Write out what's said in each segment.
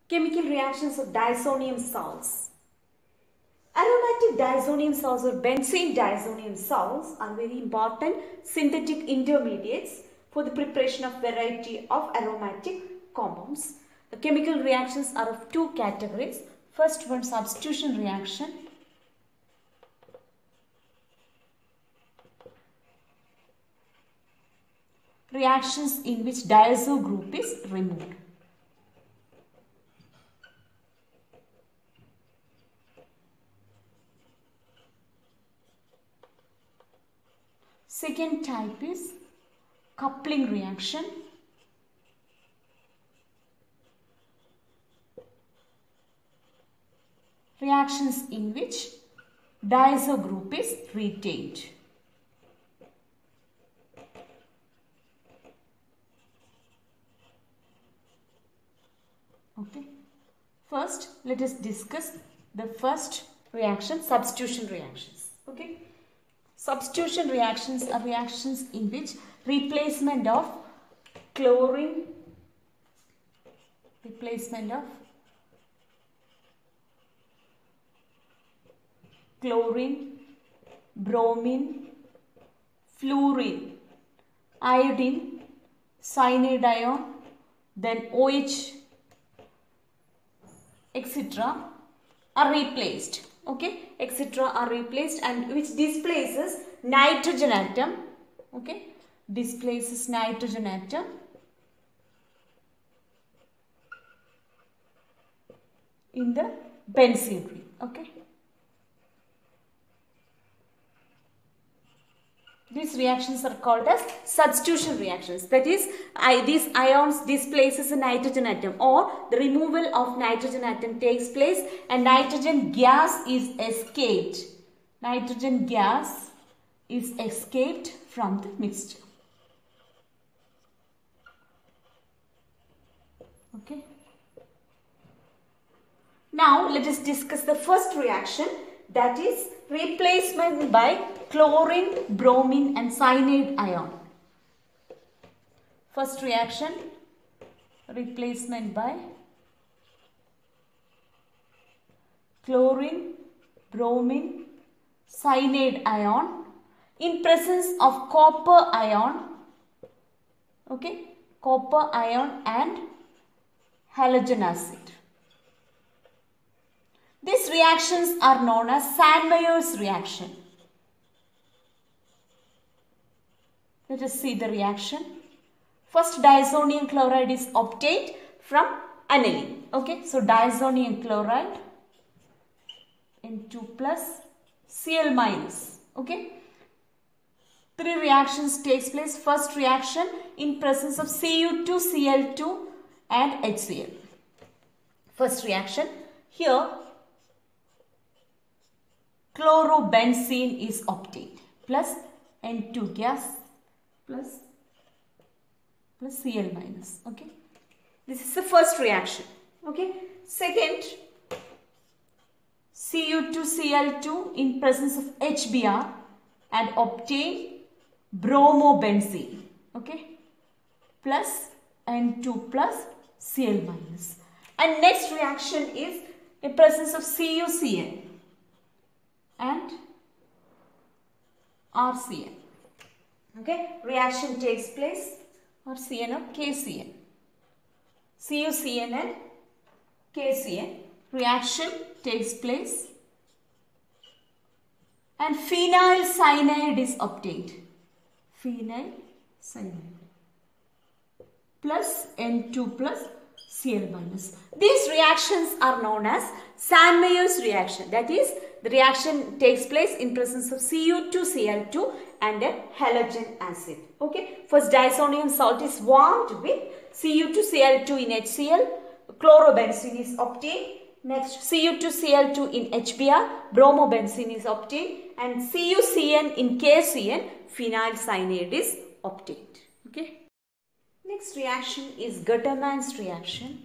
Chemical reactions of diazonium salts. Aromatic diazonium salts or benzene diazonium salts are very important synthetic intermediates for the preparation of variety of aromatic compounds. The chemical reactions are of two categories. First one, substitution reaction. Reactions in which diazo group is removed. Second type is coupling reaction. Reactions in which diazo group is retained. Okay. First, let us discuss the first reaction, substitution reactions. Okay. Substitution reactions are reactions in which replacement of chlorine, bromine, fluorine, iodine, cyanide ion, then OH, etc. are replaced. Okay, etc. are replaced, and which displaces nitrogen atom. Okay, displaces nitrogen atom in the benzene ring. Okay, these reactions are called as substitution reactions. That is, these ions displaces a nitrogen atom, or the removal of nitrogen atom takes place and nitrogen gas is escaped. Nitrogen gas is escaped from the mixture. Okay. Now let us discuss the first reaction, that is replacement by chlorine, bromine and cyanide ion. First reaction, replacement by chlorine, bromine, cyanide ion in presence of copper ion. Okay, copper ion and halogen acid. These reactions are known as Sandmeyer's reaction. Let us see the reaction. First, diazonium chloride is obtained from aniline. Okay, so diazonium chloride N2 plus Cl minus. Okay, three reactions takes place. First reaction in presence of Cu2, Cl2 and HCl. First reaction here, chlorobenzene is obtained plus N2 gas plus Cl minus. Okay, this is the first reaction. Okay, second, Cu2 Cl2 in presence of HBr and obtain bromobenzene. Okay, plus N2 plus Cl minus. And next reaction is in presence of CuCl and RCN. Okay, reaction takes place, or CN or KCN. CuCN and KCN. Reaction takes place and phenyl cyanide is obtained. Phenyl cyanide plus N2 plus Cl minus. These reactions are known as Sandmeyer's reaction. That is, the reaction takes place in presence of Cu2, Cl2 and a halogen acid. Okay. First, diazonium salt is warmed with Cu2, Cl2 in HCl. Chlorobenzene is obtained. Next, Cu2, Cl2 in HBr. Bromobenzene is obtained. And CuCN in KCN. Phenyl cyanide is obtained. Okay. Next reaction is Gatterman's reaction.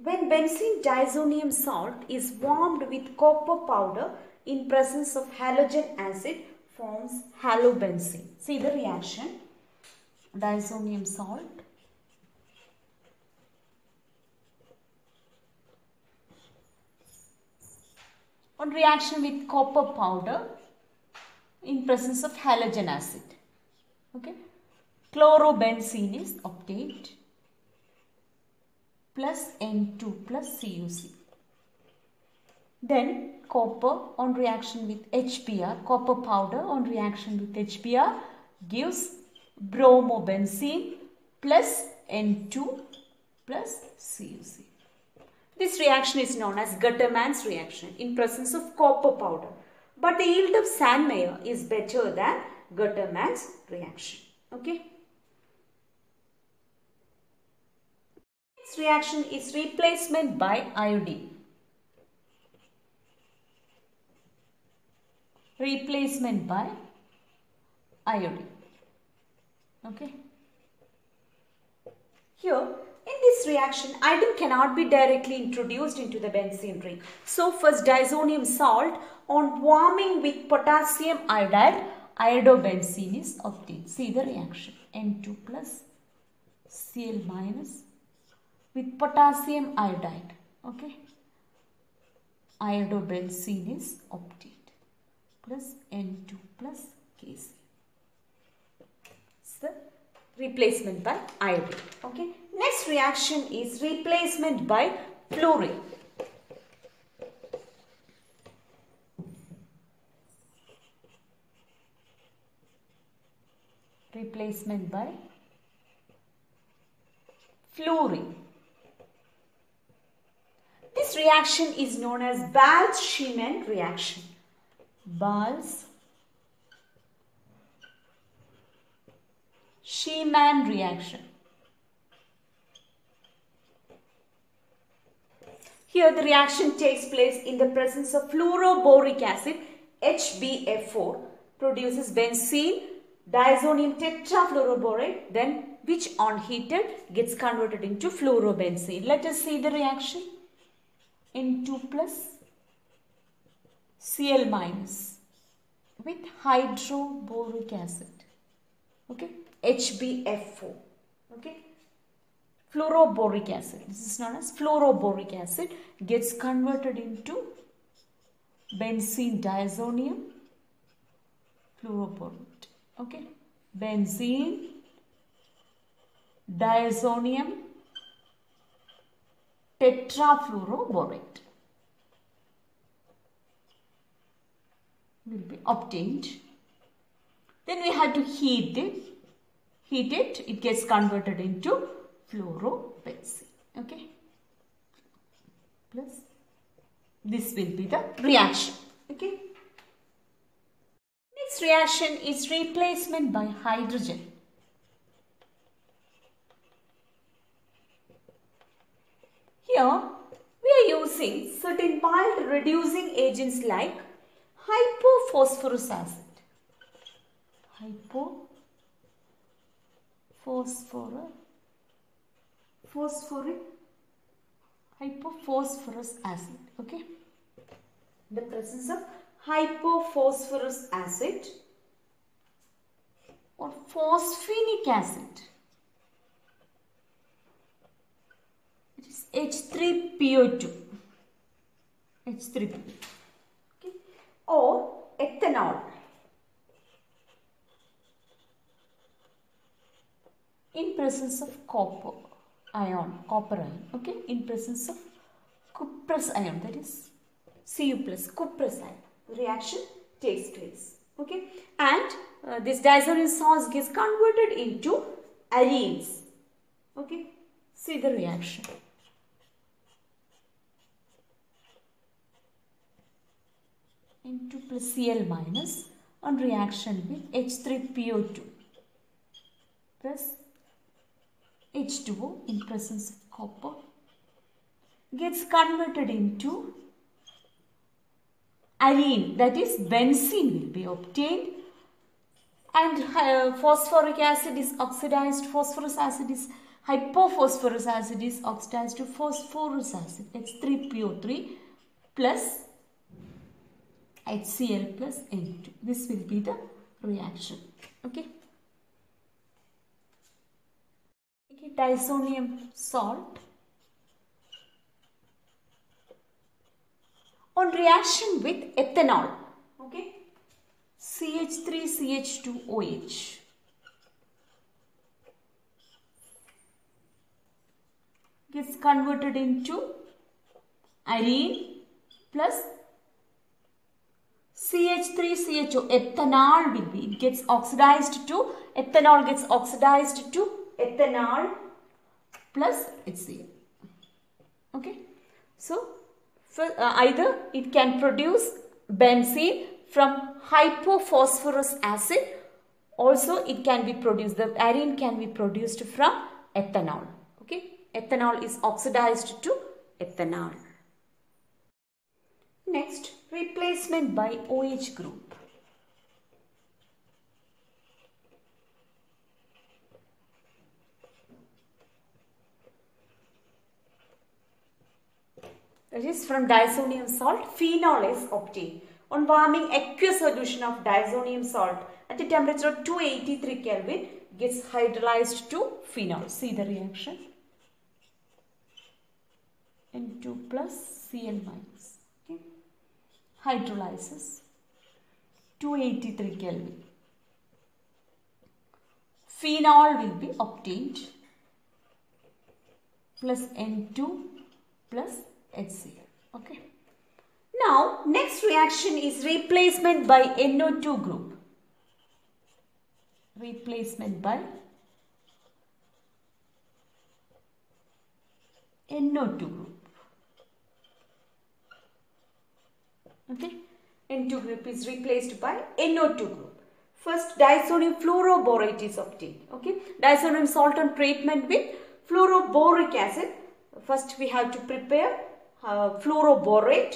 When benzene diazonium salt is warmed with copper powder in presence of halogen acid forms halobenzene. See the reaction. Diazonium salt on reaction with copper powder in presence of halogen acid. Okay. Chlorobenzene is obtained plus N2 plus CuC. Then copper on reaction with HBr, copper powder on reaction with HBr gives bromobenzene plus N2 plus CuC. This reaction is known as Gatterman's reaction in presence of copper powder. But the yield of Sandmeyer is better than Gatterman's reaction. Okay. Next reaction is replacement by iodine. Replacement by iodine. Okay. Here, in this reaction, iodine cannot be directly introduced into the benzene ring. So, first diazonium salt on warming with potassium iodide, iodobenzene is obtained. See the reaction. N2 plus Cl minus with potassium iodide. Okay. Iodobenzene is obtained plus N2 plus Kc. It's the replacement by iodine. Okay. Next reaction is replacement by fluorine. Replacement by fluorine. This reaction is known as Balz-Schiemann reaction. Balz-Schiemann reaction. Here the reaction takes place in the presence of fluoroboric acid HbF4 produces benzene, diazonium tetrafluoroborate, then which on heated gets converted into fluorobenzene. Let us see the reaction. N2 plus Cl minus with hydroboric acid. Okay, HbF4. Okay. Fluoroboric acid, this is known as fluoroboric acid, gets converted into benzene diazonium fluoroborate. Okay, benzene diazonium tetrafluoroborate will be obtained. Then we have to heat it. It gets converted into fluorobenzene. Okay. Plus this will be the reaction. Okay. Next reaction is replacement by hydrogen. Here we are using certain mild reducing agents like hypophosphorus acid. Hypophosphorus acid. Okay. In the presence of hypophosphorus acid or phosphenic acid, it is H3PO2. H3PO2. Okay. Or ethanol. In presence of copper ion, okay, in presence of cuprous ion, that is Cu plus cuprous ion, the reaction takes place. Okay, and this diazonium salts gets converted into arenes. Okay, see the reaction. N2 plus Cl minus on reaction with H3PO2 plus H2O in presence of copper gets converted into arene, that is benzene will be obtained, and phosphoric acid is oxidized, hypophosphorus acid is oxidized to phosphorus acid, H3PO3 plus HCl plus N2. This will be the reaction. Okay. Diazonium salt. On reaction with ethanol, okay, CH3CH2OH. Gets converted into iodine plus CH3CHO. Ethanol will be, it gets oxidized to, ethanol gets oxidized to ethanol plus HCl. Okay. So, either it can produce benzene from hypophosphorus acid. Also, it can be produced, the iodine can be produced from ethanol. Okay. Ethanol is oxidized to ethanol. Next, replacement by OH group. That is, from diazonium salt, phenol is obtained. On warming, aqueous solution of diazonium salt at a temperature of 283 Kelvin gets hydrolyzed to phenol. See the reaction. N2 plus Cl minus. Okay. Hydrolyzes 283 Kelvin. Phenol will be obtained plus N2 plus HCl. Okay. Now, next reaction is replacement by NO2 group. Replacement by NO2 group. Okay. N2 group is replaced by NO2 group. First, diazonium fluoroborate is obtained. Okay. Diazonium salt on treatment with fluoroboric acid. First, we have to prepare fluoroborate.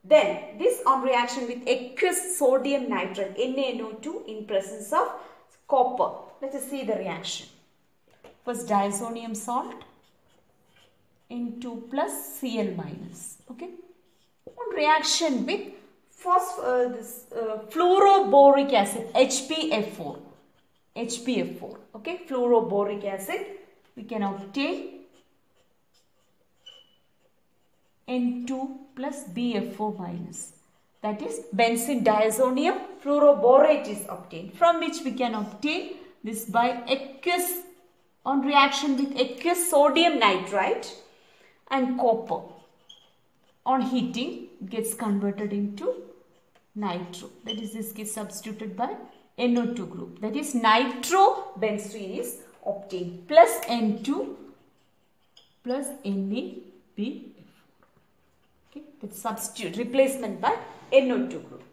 Then, this on reaction with aqueous sodium nitrate, NaNO2, in presence of copper. Let us see the reaction. First, diazonium salt, N2 plus Cl minus. Okay. On reaction with fluoroboric acid, HPF4. HPF4. Okay. Fluoroboric acid. We can obtain N2 plus BF4 minus. That is, benzene diazonium fluoroborate is obtained, from which we can obtain this by aqueous, on reaction with aqueous sodium nitrite and copper. On heating, gets converted into nitro. That is, this gets substituted by NO2 group. That is, nitrobenzene is obtained plus N2 plus NaBF4. Okay, that's substitute, replacement by NO2 group.